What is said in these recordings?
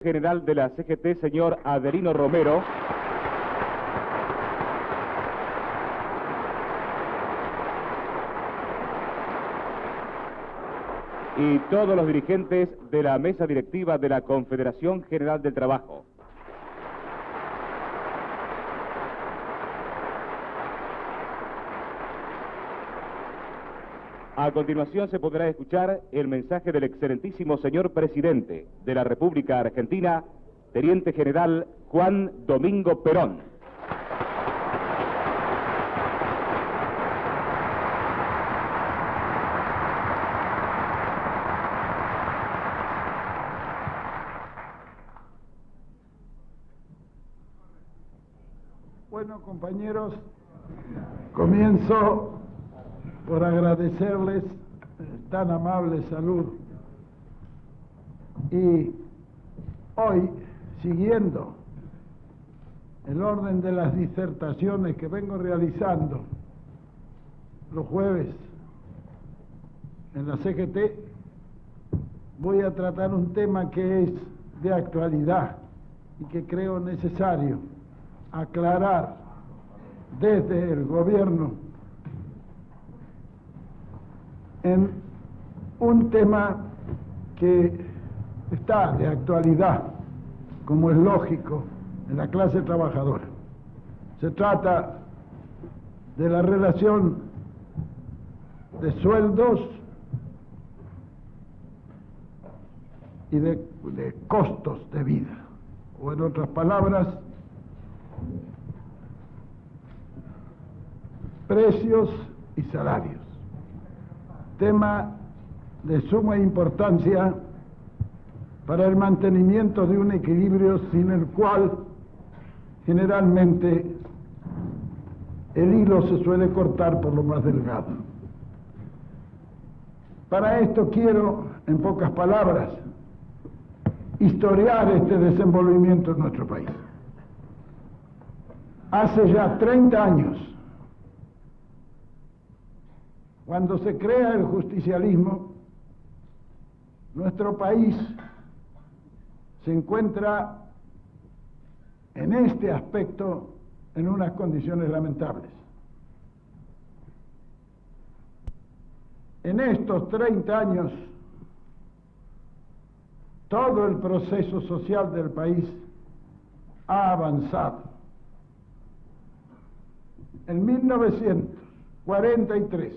general de la CGT, señor Adelino Romero. Y todos los dirigentes de la mesa directiva de la Confederación General del Trabajo. A continuación se podrá escuchar el mensaje del excelentísimo señor presidente de la República Argentina, Teniente General Juan Domingo Perón. Bueno, compañeros, comienzo por agradecerles tan amable salud. Y hoy, siguiendo el orden de las disertaciones que vengo realizando los jueves en la CGT, voy a tratar un tema que es de actualidad y que creo necesario aclarar desde el gobierno en un tema que está de actualidad, como es lógico, en la clase trabajadora. Se trata de la relación de sueldos y de costos de vida, o en otras palabras, precios y salarios. Tema de suma importancia para el mantenimiento de un equilibrio sin el cual generalmente el hilo se suele cortar por lo más delgado. Para esto quiero, en pocas palabras, historiar este desenvolvimiento en nuestro país. Hace ya 30 años, cuando se crea el justicialismo, nuestro país se encuentra en este aspecto en unas condiciones lamentables. En estos 30 años, todo el proceso social del país ha avanzado. En 1943,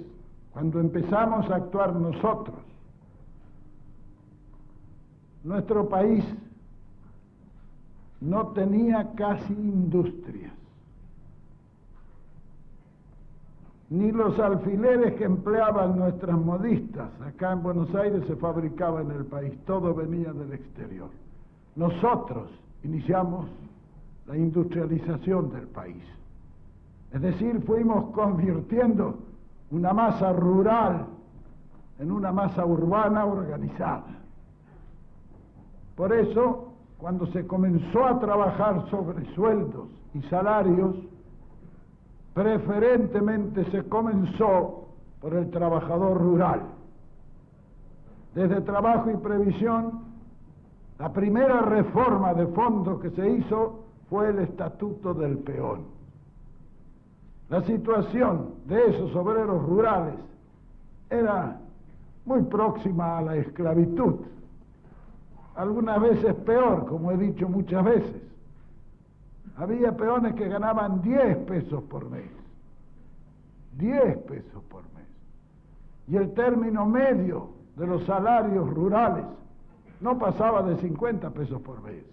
cuando empezamos a actuar nosotros, nuestro país no tenía casi industrias. Ni los alfileres que empleaban nuestras modistas acá en Buenos Aires se fabricaba en el país, todo venía del exterior. Nosotros iniciamos la industrialización del país. Es decir, fuimos convirtiendo una masa rural en una masa urbana organizada. Por eso, cuando se comenzó a trabajar sobre sueldos y salarios, preferentemente se comenzó por el trabajador rural. Desde Trabajo y Previsión, la primera reforma de fondo que se hizo fue el Estatuto del Peón. La situación de esos obreros rurales era muy próxima a la esclavitud, algunas veces peor, como he dicho muchas veces. Había peones que ganaban 10 pesos por mes, 10 pesos por mes, y el término medio de los salarios rurales no pasaba de 50 pesos por mes.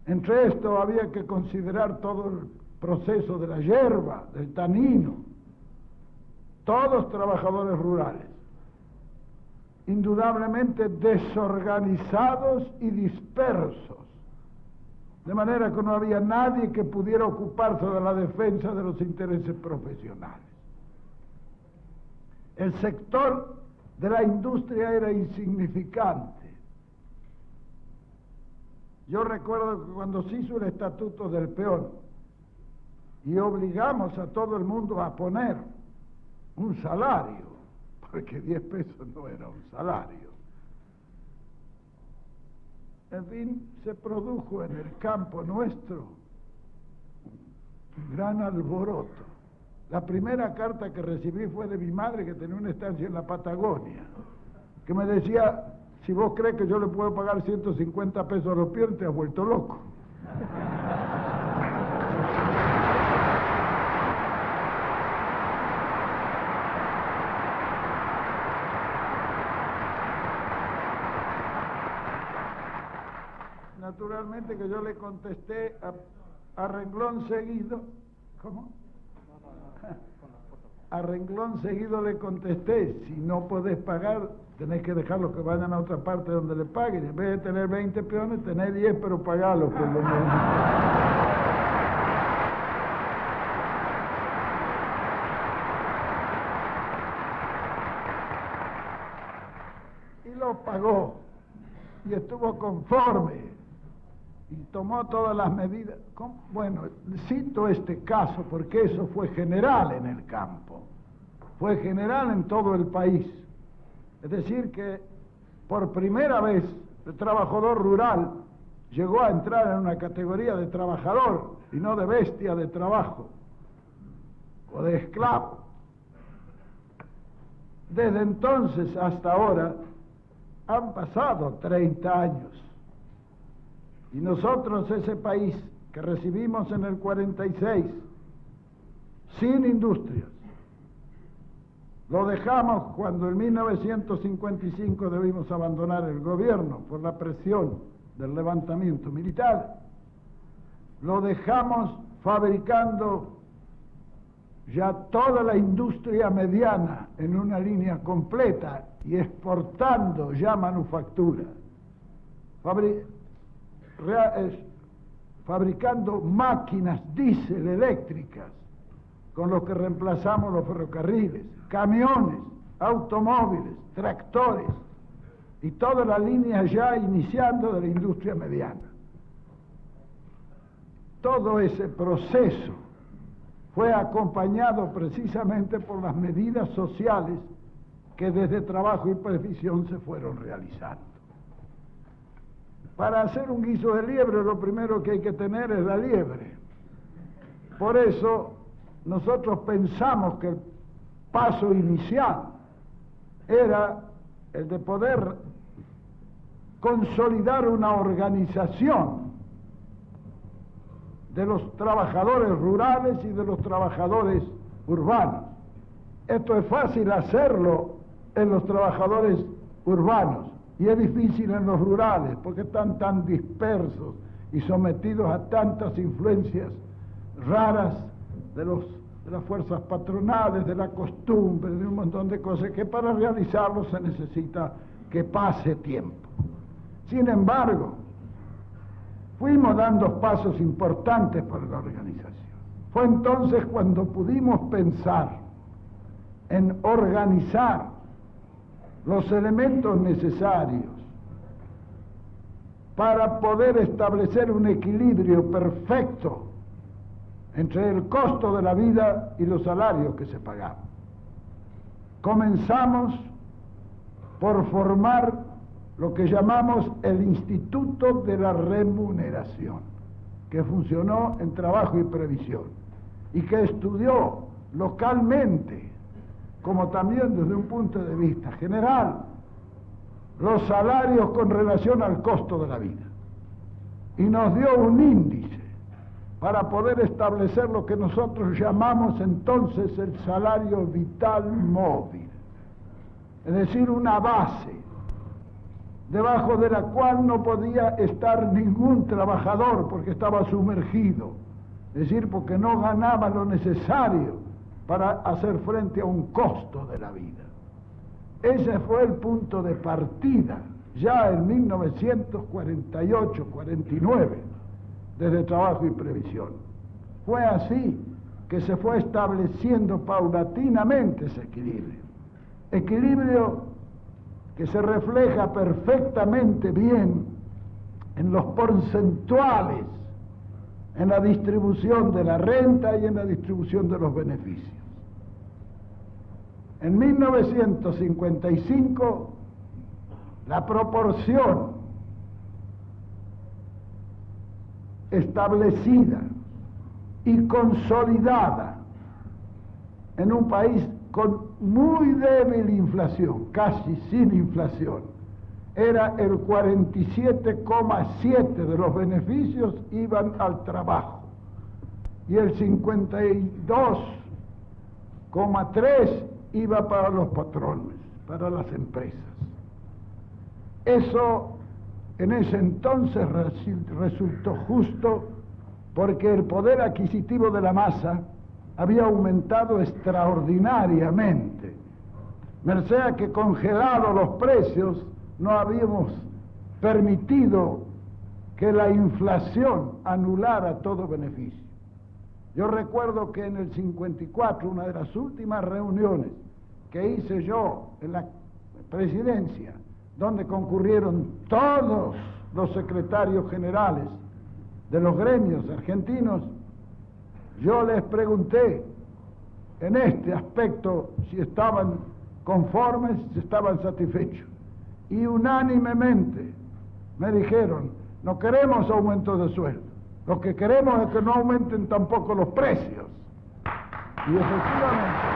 Entre esto había que considerar todo el proceso de la yerba, del tanino, todos trabajadores rurales, indudablemente desorganizados y dispersos, de manera que no había nadie que pudiera ocuparse de la defensa de los intereses profesionales. El sector de la industria era insignificante. Yo recuerdo que cuando se hizo el Estatuto del Peón y obligamos a todo el mundo a poner un salario, porque 10 pesos no era un salario, En fin, se produjo en el campo nuestro un gran alboroto. La primera carta que recibí fue de mi madre, que tenía una estancia en la Patagonia, que me decía: si vos crees que yo le puedo pagar 150 pesos a los piernos, te has vuelto loco. Naturalmente que yo le contesté a renglón seguido. ¿Cómo? A renglón seguido le contesté: si no podés pagar, tenés que dejarlos que vayan a otra parte donde le paguen. En vez de tener 20 peones, tenés 10, pero pagalos por lo menos. Y lo pagó, y estuvo conforme, y tomó todas las medidas. Bueno, cito este caso porque eso fue general en el campo, fue general en todo el país. Es decir, que por primera vez el trabajador rural llegó a entrar en una categoría de trabajador y no de bestia de trabajo o de esclavo. Desde entonces hasta ahora han pasado 30 años. Y nosotros, ese país que recibimos en el 46, sin industrias, lo dejamos cuando en 1955 debimos abandonar el gobierno por la presión del levantamiento militar. Lo dejamos fabricando ya toda la industria mediana en una línea completa y exportando ya manufactura. Fabricando máquinas diésel eléctricas con los que reemplazamos los ferrocarriles, camiones, automóviles, tractores y toda la línea ya iniciando de la industria mediana. Todo ese proceso fue acompañado precisamente por las medidas sociales que desde Trabajo y Previsión se fueron realizando. Para hacer un guiso de liebre, lo primero que hay que tener es la liebre. Por eso nosotros pensamos que el paso inicial era el de poder consolidar una organización de los trabajadores rurales y de los trabajadores urbanos. Esto es fácil hacerlo en los trabajadores urbanos y es difícil en los rurales porque están tan dispersos y sometidos a tantas influencias raras de las fuerzas patronales, de la costumbre, de un montón de cosas que para realizarlo se necesita que pase tiempo. Sin embargo, fuimos dando pasos importantes para la organización. Fue entonces cuando pudimos pensar en organizar los elementos necesarios para poder establecer un equilibrio perfecto entre el costo de la vida y los salarios que se pagaban. Comenzamos por formar lo que llamamos el Instituto de la Remuneración, que funcionó en Trabajo y Previsión y que estudió localmente, como también desde un punto de vista general, los salarios con relación al costo de la vida. Y nos dio un índice para poder establecer lo que nosotros llamamos entonces el salario vital móvil, es decir, una base debajo de la cual no podía estar ningún trabajador porque estaba sumergido, es decir, porque no ganaba lo necesario para hacer frente a un costo de la vida. Ese fue el punto de partida, ya en 1948-49, desde Trabajo y Previsión. Fue así que se fue estableciendo paulatinamente ese equilibrio. Equilibrio que se refleja perfectamente bien en los porcentuales, en la distribución de la renta y en la distribución de los beneficios. En 1955, la proporción establecida y consolidada en un país con muy débil inflación, casi sin inflación, era el 47,7% de los beneficios iban al trabajo y el 52,3% iba para los patrones, para las empresas. Eso en ese entonces resultó justo porque el poder adquisitivo de la masa había aumentado extraordinariamente. Merced a que congelados los precios no habíamos permitido que la inflación anulara todo beneficio. Yo recuerdo que en el 54, una de las últimas reuniones que hice yo en la presidencia, donde concurrieron todos los secretarios generales de los gremios argentinos, yo les pregunté en este aspecto si estaban conformes, si estaban satisfechos. Y unánimemente me dijeron, no queremos aumento de sueldo, lo que queremos es que no aumenten tampoco los precios. Y efectivamente,